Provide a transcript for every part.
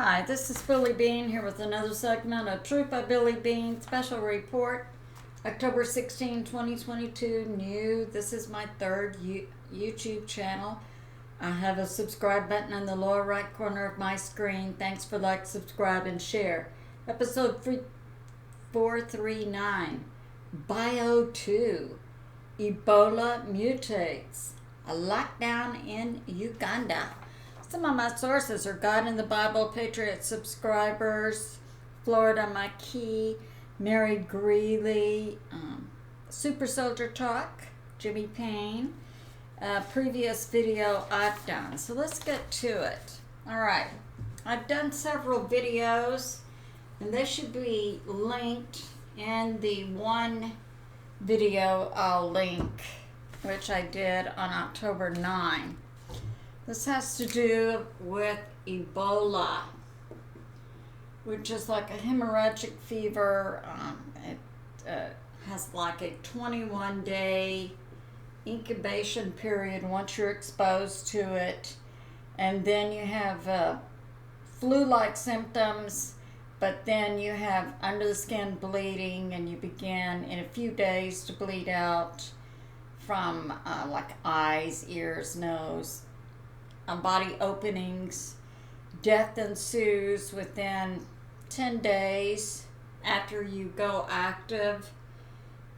Hi, this is Billie Beene here with another segment of Truth by Billie Beene Special Report, October 16, 2022. New. This is my third YouTube channel. I have a subscribe button in the lower right corner of my screen. Thanks for like, subscribe, and share. Episode 439, Bio 2, Ebola Mutates, a lockdown in Uganda. Some of my sources are God in the Bible, Patriot Subscribers, Florida Maquis, Mary Greeley, Super Soldier Talk, Jimmy Paine, previous video I've done. So let's get to it. Alright, I've done several videos and they should be linked in the one video I'll link, which I did on October 9. This has to do with Ebola, which is like a hemorrhagic fever. It has like a 21-day incubation period once you're exposed to it. And then you have flu-like symptoms, but then you have under the skin bleeding, and you begin in a few days to bleed out from like eyes, ears, nose, body openings. Death ensues within 10 days after you go active.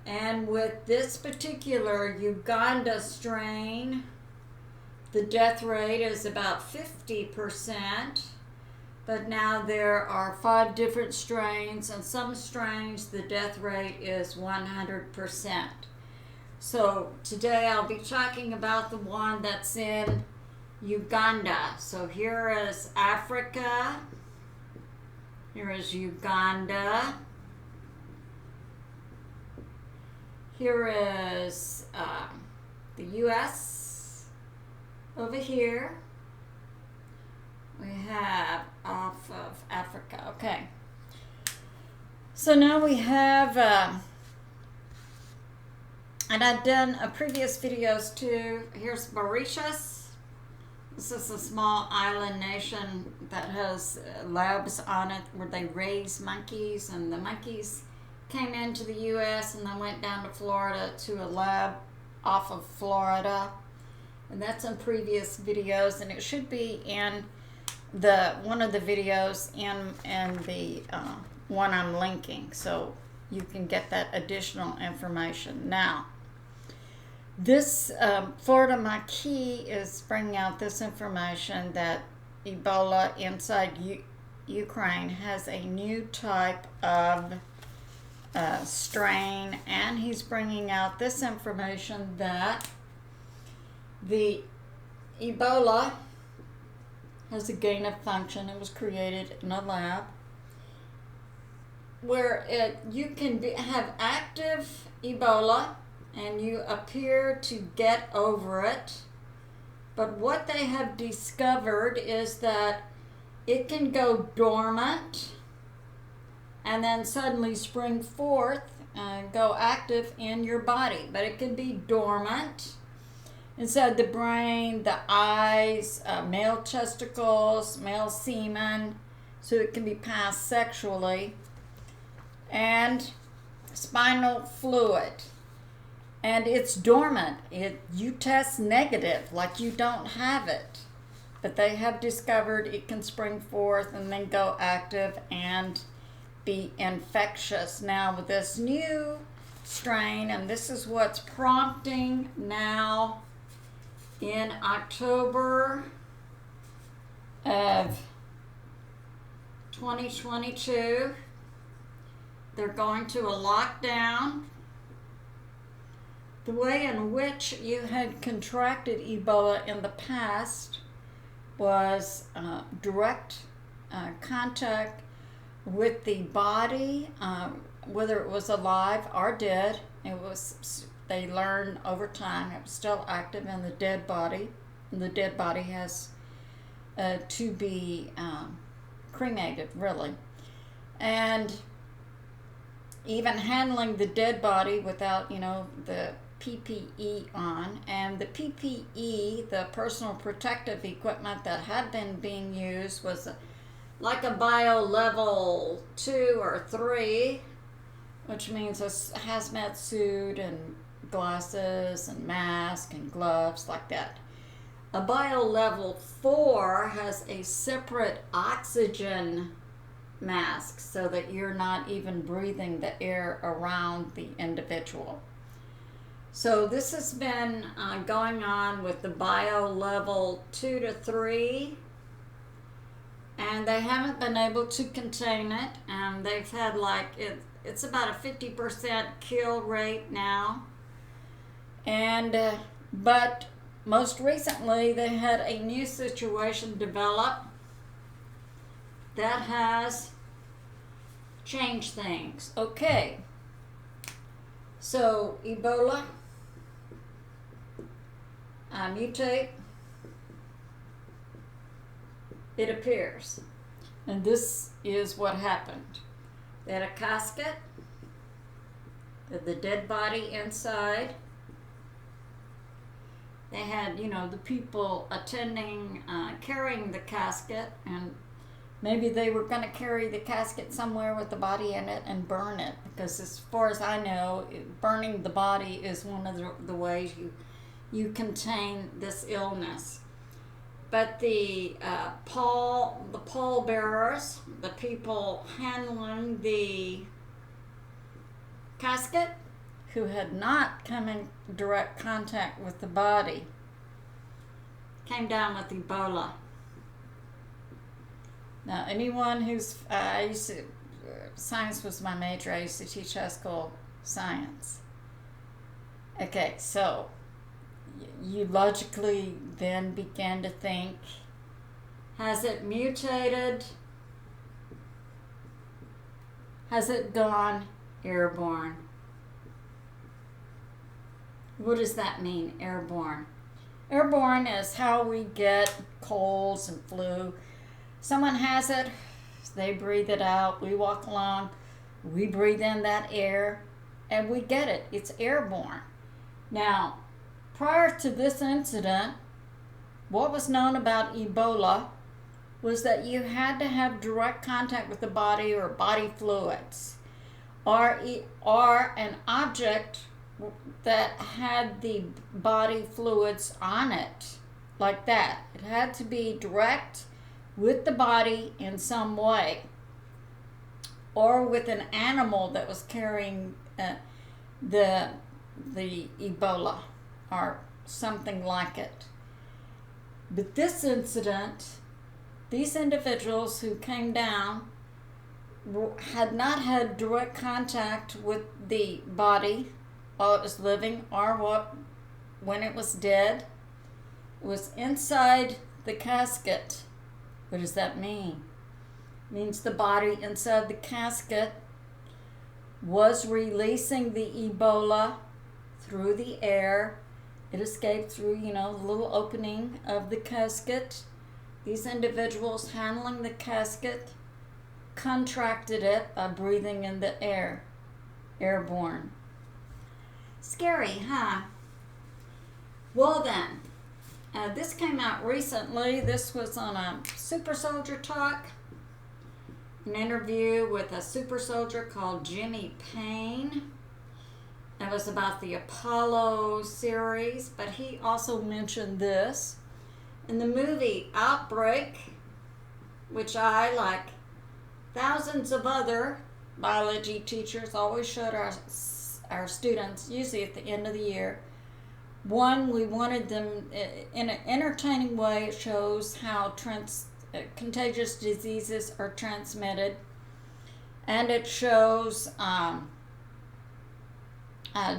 And with this particular Uganda strain, the death rate is about 50%, but now there are 5 different strains, and some strains the death rate is 100%. So today I'll be talking about the one that's in Uganda. So here is Africa, here is Uganda, here is the US over here. We have off of Africa. Okay. So now we have, and I've done previous videos too. Here's Mauritius. This is a small island nation that has labs on it where they raise monkeys, and the monkeys came into the U.S. and then went down to Florida to a lab off of Florida. And that's in previous videos, and it should be in the one of the videos in the one I'm linking, so you can get that additional information. Now, this Florida Maquis is bringing out this information that Ebola inside Ukraine has a new type of strain, and he's bringing out this information that the Ebola has a gain of function. It was created in a lab where you can have active Ebola and you appear to get over it. But what they have discovered is that it can go dormant and then suddenly spring forth and go active in your body. But it can be dormant inside the brain, the eyes, male testicles, male semen, so it can be passed sexually, and spinal fluid. And it's dormant. You test negative, like you don't have it. But they have discovered it can spring forth and then go active and be infectious. Now with this new strain, and this is what's prompting now in October of 2022, they're going to a lockdown. The way in which you had contracted Ebola in the past was direct contact with the body, whether it was alive or dead. They learned over time it was still active in the dead body, and the dead body has to be cremated, really. And even handling the dead body without, the PPE on, and the PPE, the personal protective equipment that had been being used, was like a bio level 2 or 3, which means a hazmat suit and glasses and mask and gloves like that. A bio level 4 has a separate oxygen mask so that you're not even breathing the air around the individual. So this has been going on with the bio level 2 to 3, and they haven't been able to contain it, and they've had it's about a 50% kill rate now. And but most recently they had a new situation develop that has changed things. Okay, so Ebola mutate, it appears, and this is what happened. They had a casket with the dead body inside. They had, the people attending, carrying the casket, and maybe they were going to carry the casket somewhere with the body in it and burn it, because as far as I know, burning the body is one of the ways you contain this illness. But the pallbearers, the people handling the casket, who had not come in direct contact with the body, came down with Ebola. Now, anyone who's, science was my major. I used to teach high school science. Okay, so you logically then began to think, has it mutated? Has it gone airborne? What does that mean, airborne? Airborne is how we get colds and flu. Someone has it, they breathe it out, we walk along, we breathe in that air, and we get it. It's airborne. Now, prior to this incident, what was known about Ebola was that you had to have direct contact with the body or body fluids, or an object that had the body fluids on it, like that. It had to be direct with the body in some way, or with an animal that was carrying the Ebola or something like it. But this incident, these individuals who came down had not had direct contact with the body while it was living or when it was dead. It was inside the casket. What does that mean? It means the body inside the casket was releasing the Ebola through the air. It escaped through, the little opening of the casket. These individuals handling the casket contracted it by breathing in the air, airborne. Scary, huh? Well then, this came out recently. This was on a Super Soldier Talk, an interview with a super soldier called Jimmy Paine. It was about the Apollo series, but he also mentioned this. In the movie Outbreak, which I, like thousands of other biology teachers, always showed our students, usually at the end of the year. One, we wanted them, in an entertaining way, it shows how contagious diseases are transmitted, and it shows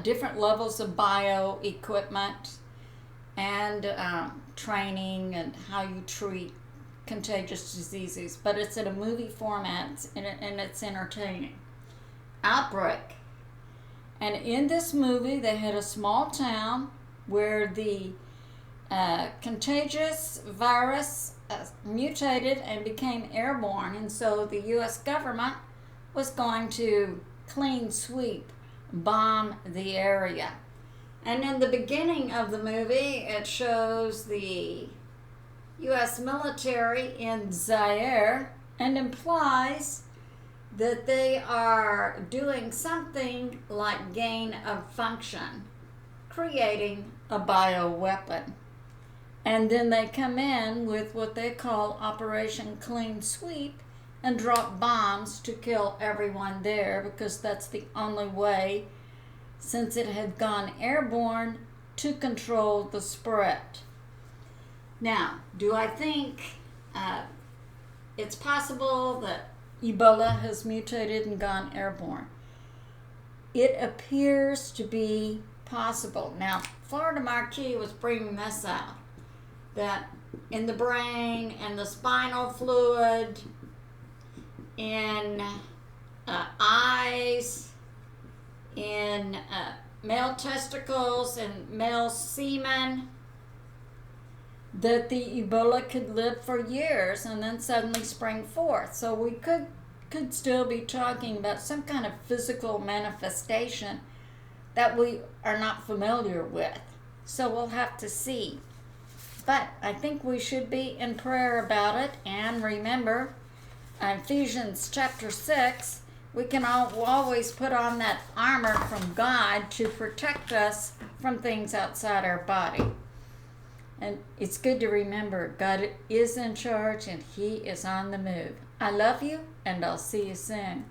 different levels of bio-equipment and training and how you treat contagious diseases, but it's in a movie format and it's entertaining. Outbreak. And in this movie, they had a small town where the contagious virus mutated and became airborne, and so the U.S. government was going to clean sweep, bomb the area. And in the beginning of the movie, it shows the U.S. military in Zaire and implies that they are doing something like gain of function, creating a bioweapon. And then they come in with what they call Operation Clean Sweep and drop bombs to kill everyone there, because that's the only way, since it had gone airborne, to control the spread. Now, do I think it's possible that Ebola has mutated and gone airborne? It appears to be possible. Now, Florida Maquis was bringing this out, that in the brain and the spinal fluid, in eyes, in male testicles and male semen, that the Ebola could live for years and then suddenly spring forth. So we could still be talking about some kind of physical manifestation that we are not familiar with. So we'll have to see. But I think we should be in prayer about it. And remember, Ephesians chapter 6, we can always put on that armor from God to protect us from things outside our body. And it's good to remember God is in charge and He is on the move. I love you, and I'll see you soon.